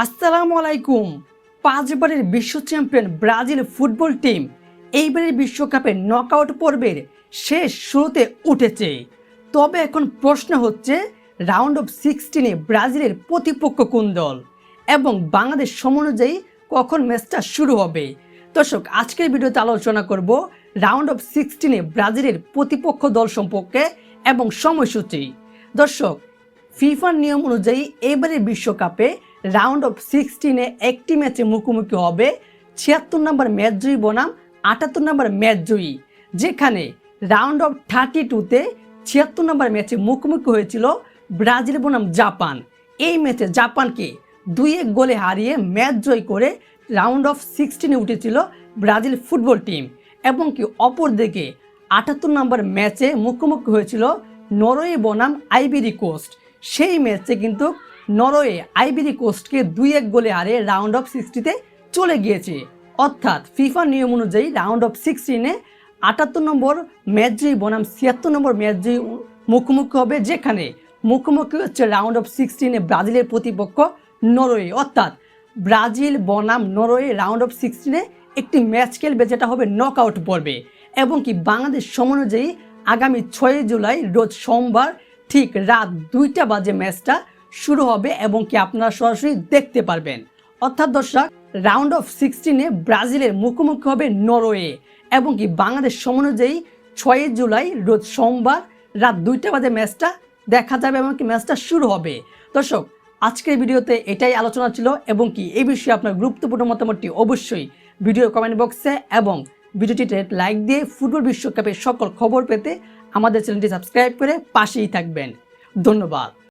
আসসালামু আলাইকুম। 5 বারের বিশ্ব চ্যাম্পিয়ন ব্রাজিল ফুটবল টিম এইবারের বিশ্বকাপে নকআউট পর্বের শেষ ষোলোতে উঠেছে। তবে এখন প্রশ্ন হচ্ছে রাউন্ড অফ 16-এ ব্রাজিলের প্রতিপক্ষ কোন দল এবং বাংলাদেশ সময় অনুযায়ী কখন ম্যাচটা শুরু হবে। দর্শক, আজকের ভিডিওতে আলোচনা করব রাউন্ড অফ 16-এ ব্রাজিলের প্রতিপক্ষ দল সম্পর্কে এবং সময়সূচি। দর্শক, ফিফার নিয়ম অনুযায়ী এবারের বিশ্বকাপে রাউন্ড অফ 16-এ একটি ম্যাচে মুখোমুখি হবে 76 নম্বর ম্যাচ জয়ী বনাম 78 নম্বর ম্যাচ জয়ী, যেখানে রাউন্ড অফ 32-তে 76 নম্বর ম্যাচে মুখোমুখি হয়েছিল ব্রাজিল বনাম জাপান। এই ম্যাচে জাপানকে 2-1 গোলে হারিয়ে ম্যাচ জয় করে রাউন্ড অফ 16-এ উঠেছিল ব্রাজিল ফুটবল টিম, এবং কি অপরদিকে 78 নম্বর ম্যাচে মুখোমুখি হয়েছিল নরওয়ে বনাম আইভরি কোস্ট। সেই ম্যাচে কিন্তু নরওয়ে আইভরি কোস্টকে 2-1 গোলে হারিয়ে রাউন্ড অফ 60-তে চলে গিয়েছে। অর্থাৎ ফিফা নিয়ম অনুযায়ী রাউন্ড অফ 16-এ 78 নম্বর ম্যাচ জয়ী বনাম 76 নম্বর ম্যাচ জয়ী মুখোমুখি হবে, যেখানে মুখোমুখি হচ্ছে রাউন্ড অফ 16-এ ব্রাজিলের প্রতিপক্ষ নরওয়ে। অর্থাৎ ব্রাজিল বনাম নরওয়ে রাউন্ড অফ 16-এ একটি ম্যাচ খেলবে, যেটা হবে নকআউট পর্বে। এবং কি বাংলাদেশ সময় অনুযায়ী আগামী 6 জুলাই রোজ সোমবার ঠিক রাত 2টা বাজে ম্যাচটা শুরু হবে এবং কি আপনারা সরাসরি দেখতে পারবেন। অর্থাৎ দর্শক, রাউন্ড অফ 16-এ ব্রাজিলের মুখোমুখি হবে নরওয়ে এবং কি বাংলাদেশ সময় অনুযায়ী 6 জুলাই রোজ সোমবার রাত 2টা বাজে ম্যাচটা দেখা যাবে এবং কি ম্যাচটা শুরু হবে। দর্শক, আজকের ভিডিওতে এটাই আলোচনা ছিল এবং কি এই বিষয়ে আপনার গুরুত্বপূর্ণ মতামতটি অবশ্যই ভিডিও কমেন্ট বক্সে এবং ভিডিওটিতে লাইক দিয়ে ফুটবল বিশ্বকাপের সকল খবর পেতে আমাদের চ্যানেলটি সাবস্ক্রাইব করে পাশেই থাকবেন। ধন্যবাদ।